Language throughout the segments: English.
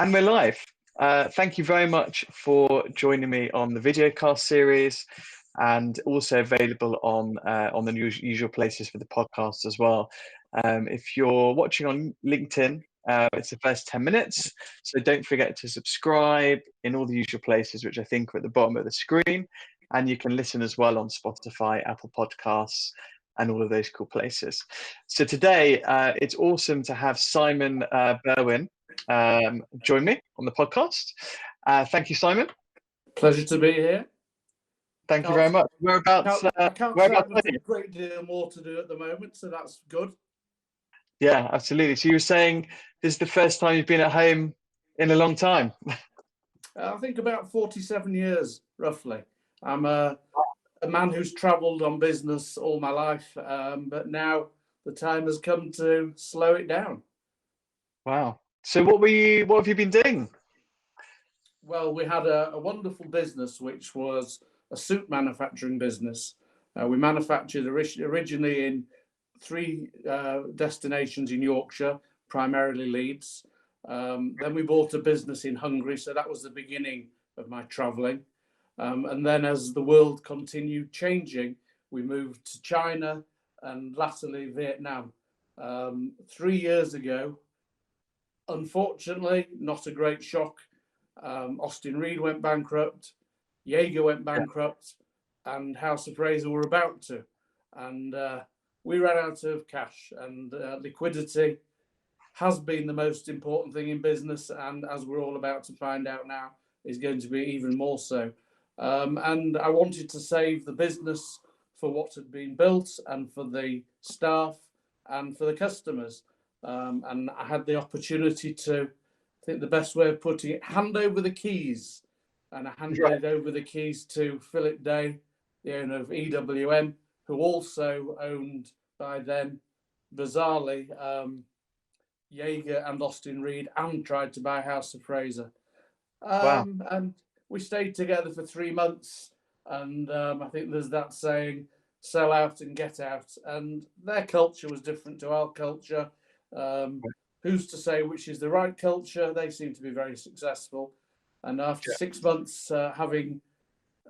And we're live. Thank you very much for joining me on the videocast series, and also available on the usual places for the podcast as well. If you're watching on LinkedIn, it's the first 10 minutes, so don't forget to subscribe in all the usual places, which I think are at the bottom of the screen, and you can listen as well on Spotify, Apple Podcasts, and all of those cool places. So today, it's awesome to have Simon Berwin join me on the podcast. Thank you, Simon. Pleasure to be here. Thank you very much. Whereabouts? I can't say Whereabouts? I've got a great deal more to do at the moment, so that's good. Yeah, absolutely. So you were saying this is the first time you've been at home in a long time. I think about 47 years, roughly. I'm a man who's travelled on business all my life, but now the time has come to slow it down. Wow. So what have you been doing? Well, we had a wonderful business, which was a suit manufacturing business. We manufactured originally in 3 destinations in Yorkshire, primarily Leeds. Then we bought a business in Hungary, so that was the beginning of my travelling. And then as the world continued changing, we moved to China and latterly Vietnam. 3 years ago, unfortunately, not a great shock. Austin Reed went bankrupt, Jaeger went bankrupt, and House of Fraser were about to. And we ran out of cash, and liquidity has been the most important thing in business, and as we're all about to find out now, is going to be even more so. And I wanted to save the business for what had been built and for the staff and for the customers. And I had the opportunity to, I think the best way of putting it, hand over the keys. And I handed over the keys to Philip Day, the owner of EWM, who also owned by then, bizarrely, Jaeger and Austin Reed, and tried to buy House of Fraser. Wow. And we stayed together for 3 months. And I think there's that saying, sell out and get out. And their culture was different to our culture. Who's to say which is the right culture? They seem to be very successful. And after 6 months having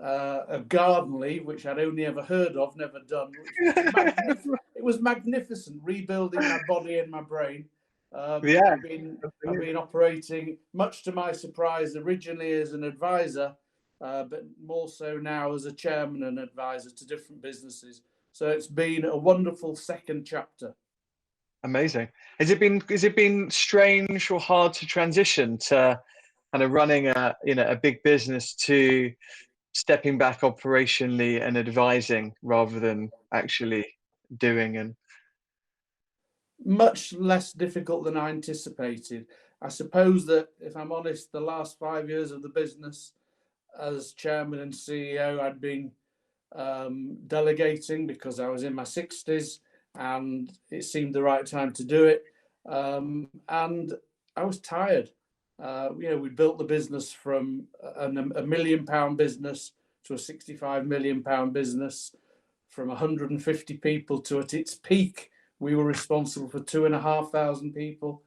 a garden leave, which I'd only ever heard of, never done, it was magnificent, rebuilding my body and my brain. I've been operating, much to my surprise, originally as an advisor, but more so now as a chairman and advisor to different businesses. So it's been a wonderful second chapter. Amazing. Has it been strange or hard to transition to kind of running a big business to stepping back operationally and advising rather than actually doing? And much less difficult than I anticipated. I suppose that, if I'm honest, the last 5 years of the business as chairman and CEO, I'd been delegating because I was in my 60s and it seemed the right time to do it. And I was tired. We built the business from a £1 million business to a £65 million business, from 150 people to, at its peak, we were responsible for 2,500 people.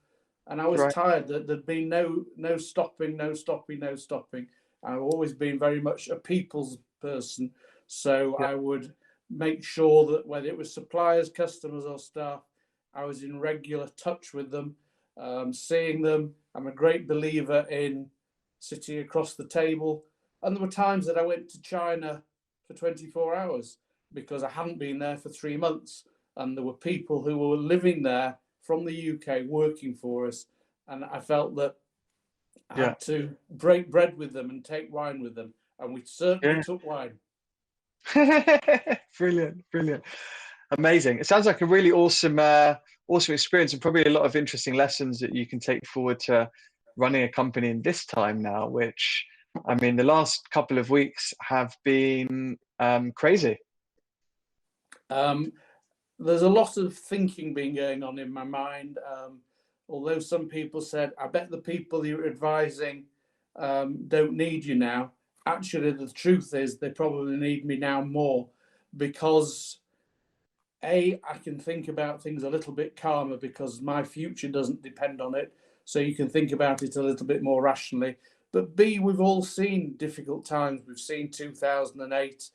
And I was tired that there'd been no stopping. I've always been very much a people's person. So I would make sure that whether it was suppliers, customers or staff, I was in regular touch with them, seeing them. I'm a great believer in sitting across the table. And there were times that I went to China for 24 hours because I hadn't been there for 3 months. And there were people who were living there from the UK working for us. And I felt that I had to break bread with them and take wine with them. And we certainly took wine. Brilliant. Amazing. It sounds like a really awesome experience, and probably a lot of interesting lessons that you can take forward to running a company in this time now, which, I mean, the last couple of weeks have been crazy. There's a lot of thinking been going on in my mind. Although some people said, I bet the people you're advising don't need you now. Actually, the truth is they probably need me now more, because I can think about things a little bit calmer because my future doesn't depend on it. so you can think about it a little bit more rationally. But B, we've all seen difficult times. We've seen 2008.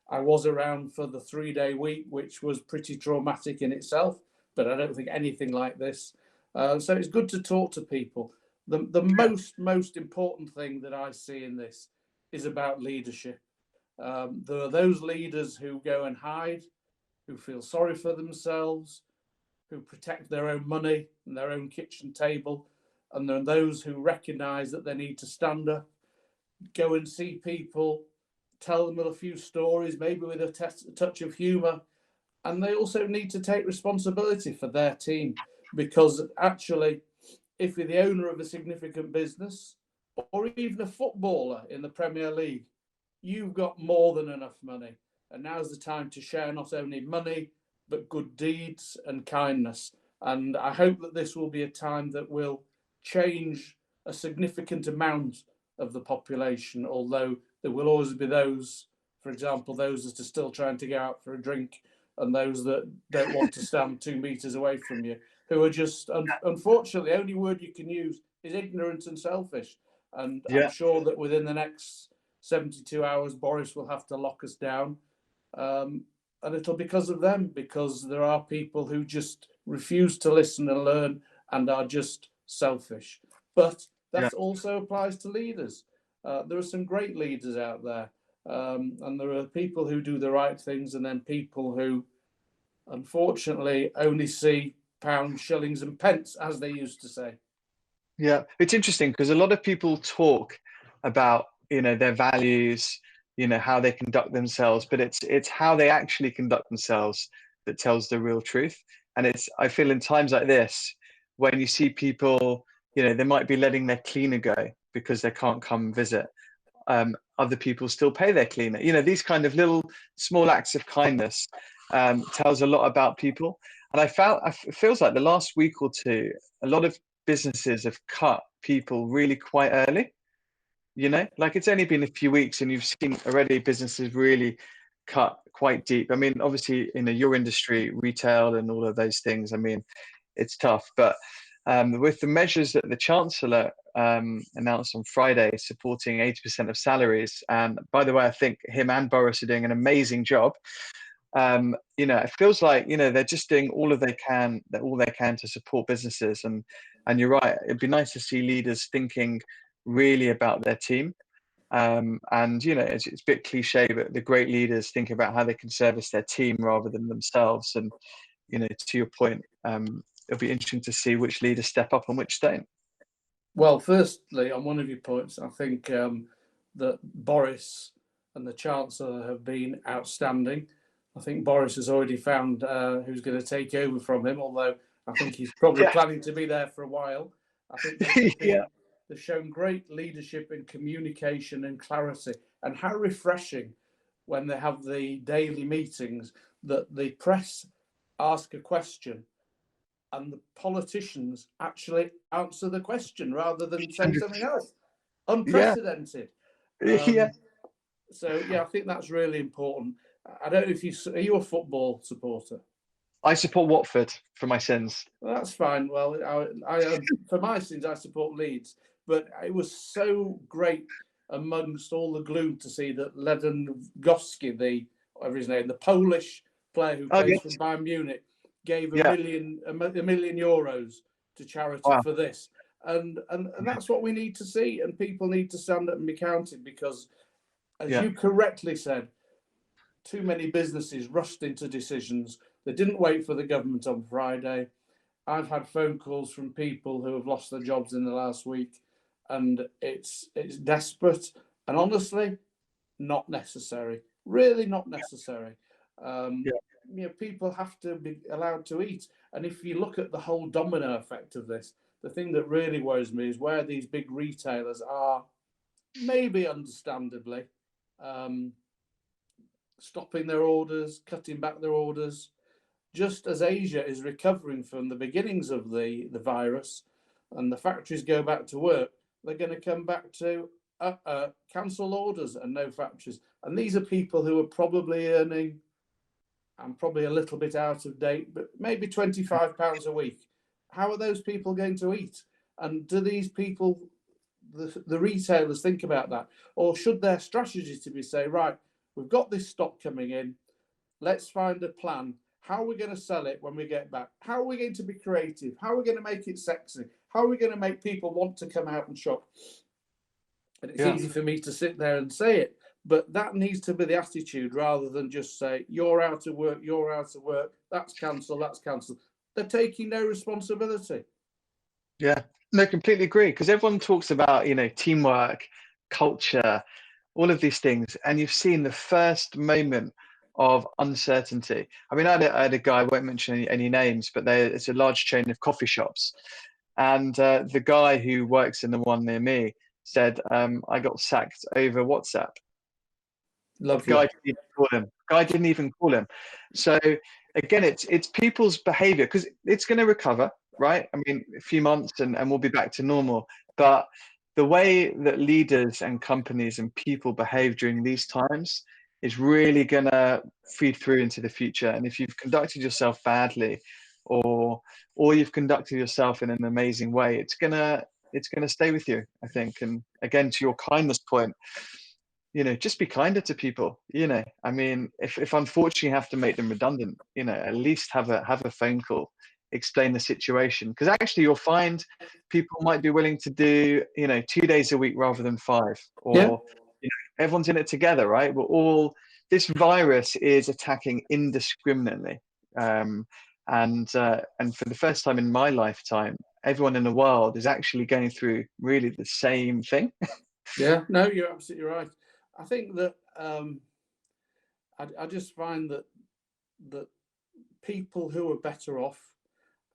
I was around for the 3-day week, which was pretty traumatic in itself, but I don't think anything like this. So it's good to talk to people. The most important thing that I see in this is about leadership. There are those leaders who go and hide, who feel sorry for themselves, who protect their own money and their own kitchen table. And there are those who recognize that they need to stand up, go and see people, tell them a few stories, maybe with a touch of humor. And they also need to take responsibility for their team, because actually, if you're the owner of a significant business or even a footballer in the Premier League, you've got more than enough money. And now's the time to share not only money, but good deeds and kindness. And I hope that this will be a time that will change a significant amount of the population, although there will always be those, for example, those that are still trying to go out for a drink and those that don't want to stand 2 meters away from you, who are just, unfortunately, the only word you can use is ignorant and selfish. And Yeah. I'm sure that within the next 72 hours, Boris will have to lock us down. And it'll be because of them, because there are people who just refuse to listen and learn and are just selfish. But that also applies to leaders. There are some great leaders out there. And there are people who do the right things, and then people who, unfortunately, only see pounds, shillings, and pence, as they used to say. Yeah, it's interesting because a lot of people talk about, their values, how they conduct themselves, but it's how they actually conduct themselves that tells the real truth. And I feel in times like this, when you see people, they might be letting their cleaner go because they can't come visit. Other people still pay their cleaner. These kind of little small acts of kindness tells a lot about people. And it feels like the last week or two, a lot of businesses have cut people really quite early. Like it's only been a few weeks and you've seen already businesses really cut quite deep. I mean, obviously, your industry, retail and all of those things, I mean, it's tough. But with the measures that the Chancellor announced on Friday, supporting 80% of salaries, and by the way, I think him and Boris are doing an amazing job. It feels like they're just doing all they can to support businesses, and you're right. It'd be nice to see leaders thinking really about their team. And it's a bit cliche, but the great leaders think about how they can service their team rather than themselves. And to your point, it'll be interesting to see which leaders step up and which don't. Well, firstly, on one of your points, I think that Boris and the Chancellor have been outstanding. I think Boris has already found who's going to take over from him, although I think he's probably planning to be there for a while. I think they've shown great leadership and communication and clarity, and how refreshing when they have the daily meetings that the press ask a question and the politicians actually answer the question rather than saying something else. Unprecedented. So, I think that's really important. I don't know if are you a football supporter? I support Watford for my sins. Well, that's fine. Well, I for my sins, I support Leeds. But it was so great amongst all the gloom to see that Lewandowski, whatever his name, the Polish player who plays for Bayern Munich, gave a million euros to charity for this. And that's what we need to see. And people need to stand up and be counted, because, as you correctly said, too many businesses rushed into decisions. They didn't wait for the government on Friday. I've had phone calls from people who have lost their jobs in the last week, and it's desperate and honestly not necessary. Really not necessary. People have to be allowed to eat. And if you look at the whole domino effect of this, the thing that really worries me is where these big retailers are, maybe understandably, stopping their orders, cutting back their orders. Just as Asia is recovering from the beginnings of the virus and the factories go back to work, they're going to come back to cancel orders and no factories. And these are people who are probably earning, I'm probably a little bit out of date, but maybe £25 a week. How are those people going to eat? And do these people, the retailers, think about that? Or should their strategy to be say, right, we've got this stock coming in, let's find a plan. How are we going to sell it when we get back? How are we going to be creative? How are we going to make it sexy? How are we going to make people want to come out and shop? And it's easy for me to sit there and say it, but that needs to be the attitude rather than just say, you're out of work, you're out of work, that's cancelled, that's cancelled. They're taking no responsibility. Yeah, no, completely agree. Because everyone talks about, you know, teamwork, culture, all of these things. And you've seen the first moment of uncertainty. I mean, I had a guy, I won't mention any names, but it's a large chain of coffee shops. And the guy who works in the one near me said, I got sacked over WhatsApp. Lovely. Guy didn't even call him. Guy didn't even call him. So again, it's people's behavior, because it's going to recover, right? I mean, a few months and we'll be back to normal. But the way that leaders and companies and people behave during these times is really going to feed through into the future. And if you've conducted yourself badly, or you've conducted yourself in an amazing way, it's gonna stay with you, I think. And again, to your kindness point, you know, just be kinder to people. You know, I mean, if unfortunately you have to make them redundant, you know, at least have a phone call, explain the situation, because actually you'll find people might be willing to do, you know, 2 days a week rather than 5, or Yeah. you know, everyone's in it together, right? This virus is attacking indiscriminately, and for the first time in my lifetime, everyone in the world is actually going through really the same thing. Yeah, no, you're absolutely right. I think that I just find that people who are better off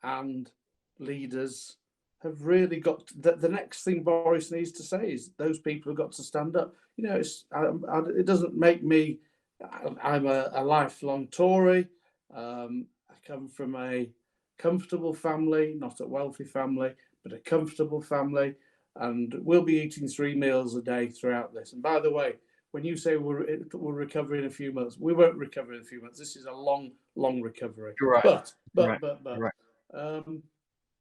and leaders have really got the next thing Boris needs to say is those people have got to stand up. You know, it doesn't make me. I'm a lifelong Tory. I come from a comfortable family, not a wealthy family, but a comfortable family, and we'll be eating 3 meals a day throughout this. And by the way, when you say we'll recover in a few months, we won't recover in a few months. This is a long recovery. You're right. But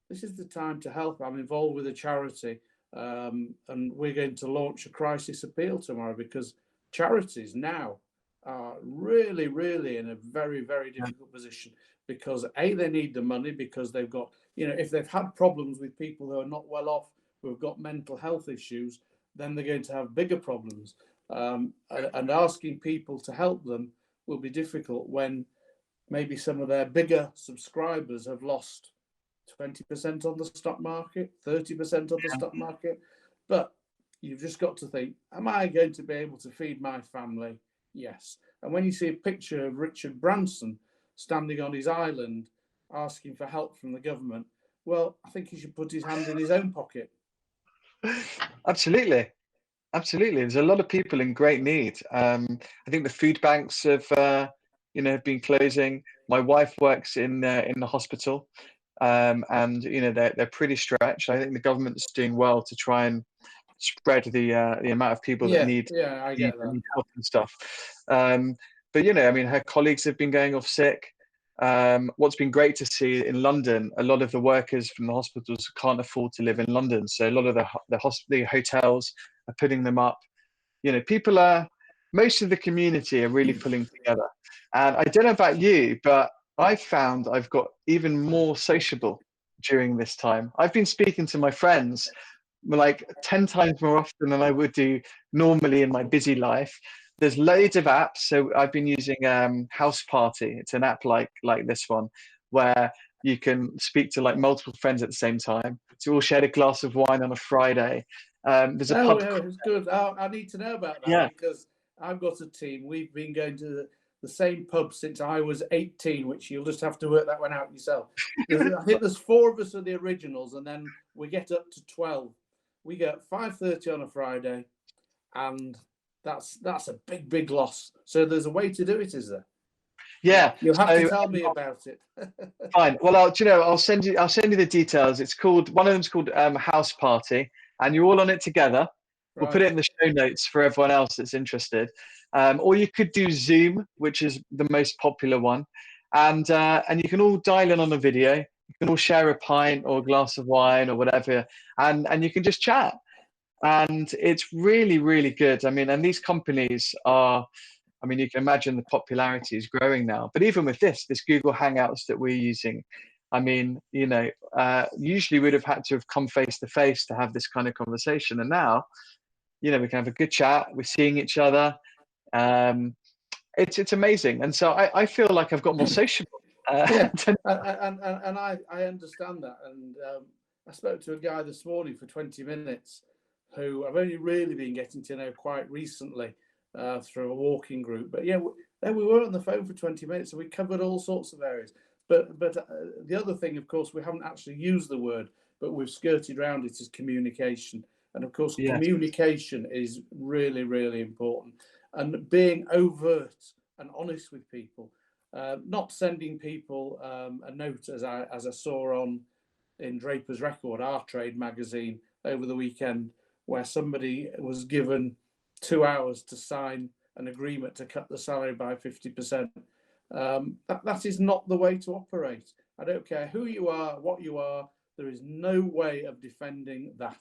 this is the time to help. I'm involved with a charity, and we're going to launch a crisis appeal tomorrow, because charities now are really, really in a very, very difficult position, because they need the money, because they've got, you know, if they've had problems with people who are not well off, who have got mental health issues, then they're going to have bigger problems. And asking people to help them will be difficult when maybe some of their bigger subscribers have lost 20% on the stock market, 30% on the stock market. But you've just got to think, am I going to be able to feed my family? Yes. And when you see a picture of Richard Branson standing on his island asking for help from the government, well, I think he should put his hand in his own pocket. Absolutely. There's a lot of people in great need. I think the food banks have been closing. My wife works in the hospital, and you know, they're pretty stretched. I think the government's doing well to try and spread the amount of people that need help and stuff. But you know, I mean, her colleagues have been going off sick. What's been great to see in London, a lot of the workers from the hospitals can't afford to live in London, so a lot of the hotels are putting them up. You know, most of the community are really pulling together. And I don't know about you, but I found I've got even more sociable during this time. I've been speaking to my friends like 10 times more often than I would do normally in my busy life. There's loads of apps. So I've been using House Party. It's an app like this one, where you can speak to like multiple friends at the same time. So all share a glass of wine on a Friday. There's a pub. It's good. I need to know about that, because I've got a team. We've been going to the same pub since I was 18, which you'll just have to work that one out yourself. I think there's 4 of us are the originals, and then we get up to 12. We go at 5:30 on a Friday, and that's a big loss. So there's a way to do it, is there? Yeah, you'll have to tell me about it. Fine. Well, I'll send you the details. It's called, one of them's called House Party, and you're all on it together. We'll put it in the show notes for everyone else that's interested. Or you could do Zoom, which is the most popular one, and you can all dial in on a video. can all share a pint or a glass of wine or whatever, and you can just chat. And it's really, really good. I mean, and these companies are, I mean, you can imagine the popularity is growing now. But even with this Google Hangouts that we're using, I mean, you know, usually we'd have had to have come face to face to have this kind of conversation. And now, you know, we can have a good chat. We're seeing each other. It's amazing. And so I feel like I've got more sociable. Yeah, and I understand that. And I spoke to a guy this morning for 20 minutes who I've only really been getting to know quite recently through a walking group. But yeah, then we were on the phone for 20 minutes and we covered all sorts of areas. But the other thing, of course, we haven't actually used the word, but we've skirted around it, is communication. And of course, Yes. communication is really, really important. And being overt and honest with people. Not sending people a note, as I saw in Draper's Record, our trade magazine, over the weekend, where somebody was given 2 hours to sign an agreement to cut the salary by 50%. That is not the way to operate. I don't care who you are, what you are. There is no way of defending that.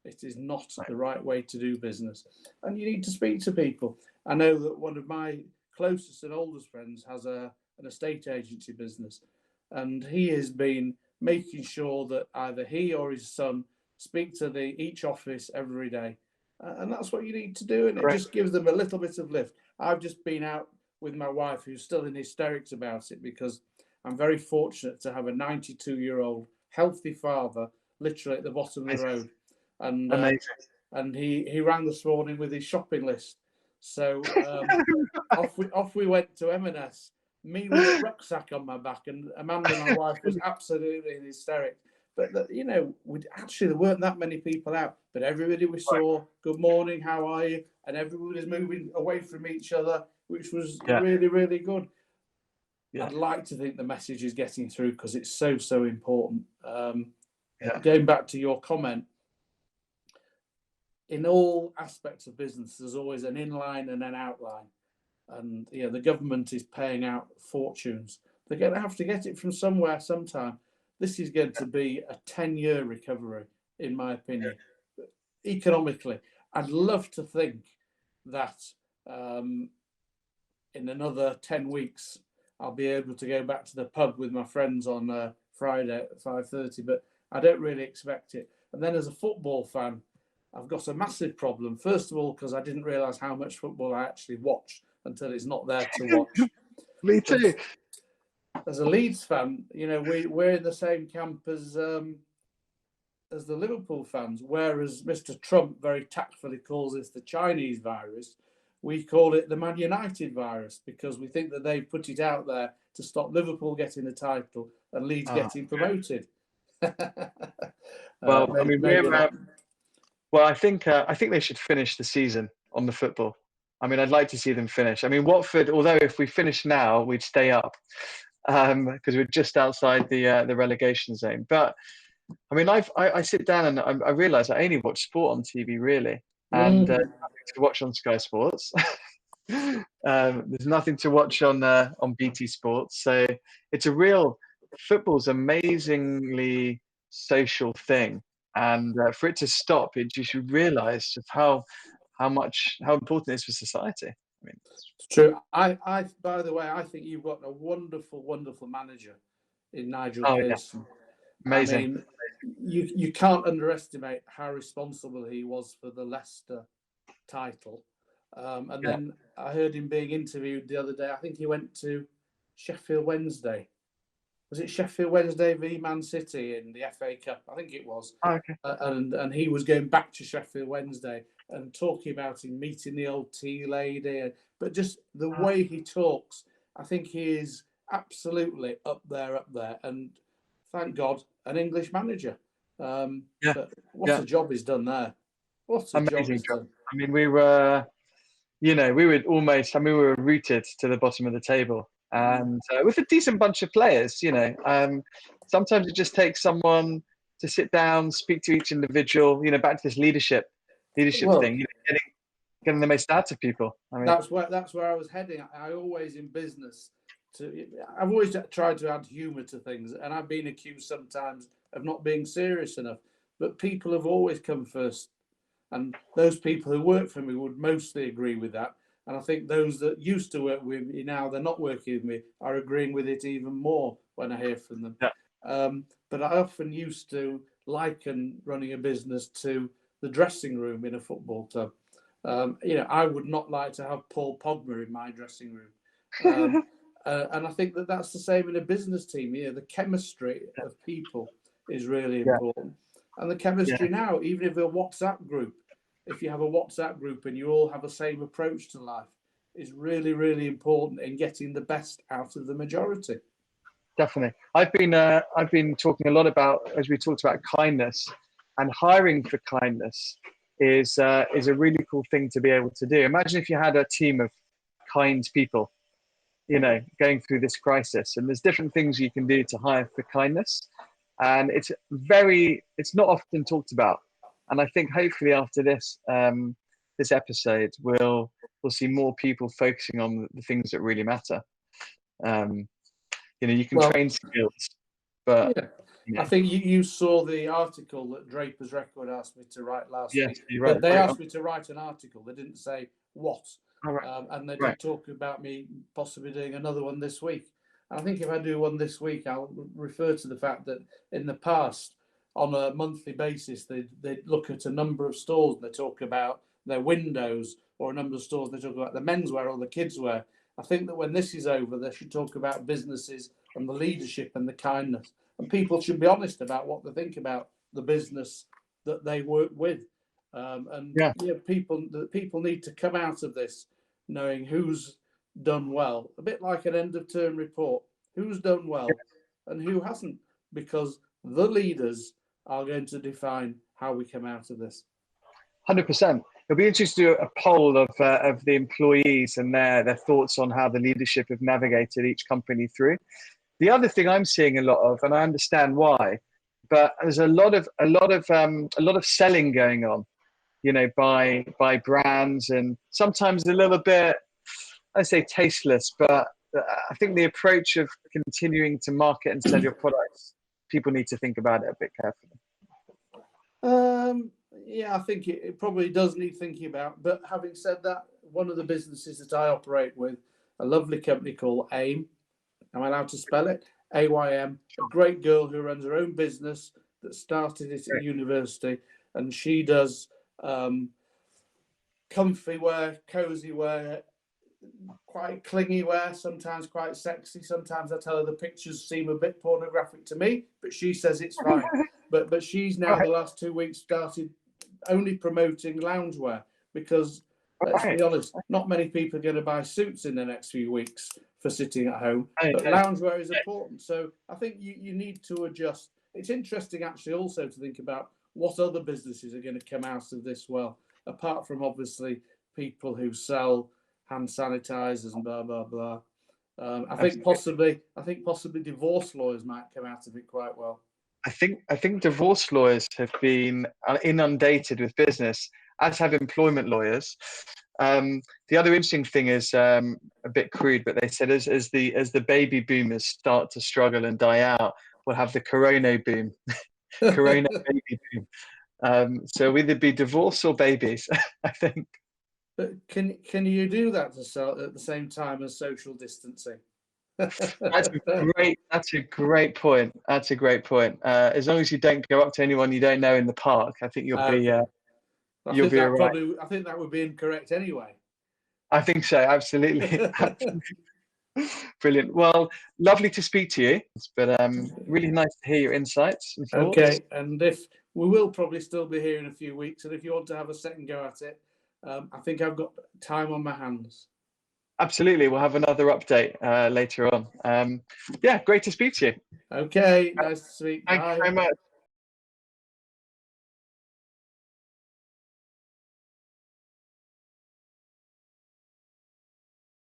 It is not the right way to do business. And you need to speak to people. I know that one of my closest and oldest friends has an estate agency business, and he has been making sure that either he or his son speak to each office every day, and that's what you need to do, and it just gives them a little bit of lift. I've just been out with my wife, who's still in hysterics about it, because I'm very fortunate to have a 92-year-old healthy father literally at the bottom of the road, and and he rang this morning with his shopping list. So off we went to M&S, me with a rucksack on my back, and Amanda, my wife, was absolutely in hysterics. But you know, there weren't that many people out, but everybody we saw, good morning, how are you? And everybody was moving away from each other, which was really, really good. Yeah. I'd like to think the message is getting through, because it's so important. Going back to your comment, in all aspects of business, there's always an inline and an outline. And the government is paying out fortunes. They're going to have to get it from somewhere, sometime. This is going to be a 10-year recovery, in my opinion, economically. I'd love to think that in another 10 weeks, I'll be able to go back to the pub with my friends on Friday at 5:30, but I don't really expect it. And then as a football fan, I've got a massive problem. First of all, because I didn't realise how much football I actually watch until it's not there to watch. Me too. As a Leeds fan, we're in the same camp as the Liverpool fans. Whereas Mr. Trump very tactfully calls this the Chinese virus, we call it the Man United virus, because we think that they've put it out there to stop Liverpool getting the title and Leeds getting promoted. Well, I mean, well, I think they should finish the season on the football. I mean, I'd like to see them finish. I mean, Watford, although if we finish now, we'd stay up because we're just outside the relegation zone. But I mean, I sit down and I realise I only watch sport on TV, really, and nothing to watch on Sky Sports. There's nothing to watch on BT Sports. So it's a real football's amazingly social thing. And for it to stop, you should realise just how important it is for society. I mean, it's true. I by the way, I think you've got a wonderful, wonderful manager in Nigel Pearson. Yeah. Amazing. I mean, you can't underestimate how responsible he was for the Leicester title. And then I heard him being interviewed the other day. I think he went to Sheffield Wednesday. Was it Sheffield Wednesday v Man City in the FA Cup? I think it was. Oh, okay. And he was going back to Sheffield Wednesday and talking about him meeting the old tea lady. But just the way he talks, I think he is absolutely up there. And thank God, an English manager. But what a job he's done there. What a job he's done. I mean, we were rooted to the bottom of the table. And with a decent bunch of players, sometimes it just takes someone to sit down, speak to each individual, back to this leadership thing, getting the most out of people. I mean, that's where I was heading. I always in business I've always tried to add humour to things, and I've been accused sometimes of not being serious enough. But people have always come first, and those people who work for me would mostly agree with that. And I think those that used to work with me, now they're not working with me, are agreeing with it even more when I hear from them. Yeah. But I often used to liken running a business to the dressing room in a football club. I would not like to have Paul Pogba in my dressing room. And I think that that's the same in a business team. The chemistry of people is really important. And the chemistry now, even if a WhatsApp group, if you have a WhatsApp group and you all have the same approach to life, is really, really important in getting the best out of the majority. Definitely. I've been talking a lot about, as we talked about, kindness, and hiring for kindness is a really cool thing to be able to do. Imagine if you had a team of kind people, going through this crisis, and there's different things you can do to hire for kindness, and it's not often talked about. And I think hopefully after this episode, we'll see more people focusing on the things that really matter. You can train skills, but I think you saw the article that Draper's Record asked me to write last week. You're right. But they asked me to write an article. They didn't say what. And they did talk about me possibly doing another one this week. And I think if I do one this week, I'll refer to the fact that in the past, on a monthly basis, they look at a number of stores and they talk about their windows, or a number of stores they talk about the menswear or the kidswear. I think that when this is over, they should talk about businesses and the leadership and the kindness. And people should be honest about what they think about the business that they work with. People need to come out of this knowing who's done well, a bit like an end of term report, who's done well and who hasn't, because the leaders are going to define how we come out of this. 100%. It'll be interesting to do a poll of the employees and their thoughts on how the leadership have navigated each company through. The other thing I'm seeing a lot of, and I understand why, but there's a lot of selling going on, by brands, and sometimes a little bit, I say tasteless, but I think the approach of continuing to market and sell your products, people need to think about it a bit carefully. I think it probably does need thinking about. But having said that, one of the businesses that I operate with, a lovely company called AIM, am I allowed to spell it? AYM, a great girl who runs her own business that started it at university, and she does comfy wear, cozy wear, quite clingy wear, sometimes quite sexy. Sometimes I tell her the pictures seem a bit pornographic to me, but she says it's fine. But she's now the last 2 weeks started only promoting loungewear, because let's be honest, not many people are going to buy suits in the next few weeks for sitting at home. But loungewear is important. So I think you need to adjust. It's interesting actually also to think about what other businesses are going to come out of this well, apart from obviously people who sell hand sanitizers and blah blah blah. I think possibly divorce lawyers might come out of it quite well. I think divorce lawyers have been inundated with business, as have employment lawyers. The other interesting thing is a bit crude, but they said as the baby boomers start to struggle and die out, we'll have the corona boom, corona baby boom. So either be divorce or babies, I think. But can you do that to sell at the same time as social distancing? That's a great point. That's a great point. As long as you don't go up to anyone you don't know in the park, I think you'll be. You'll be alright. I think that would be incorrect anyway. I think so. Absolutely. Brilliant. Well, lovely to speak to you. But really nice to hear your insights and thoughts. Okay, and if we will probably still be here in a few weeks, and if you want to have a second go at it, I think I've got time on my hands. Absolutely. We'll have another update later on. Great to speak to you. Okay, nice to speak. Thank you very much.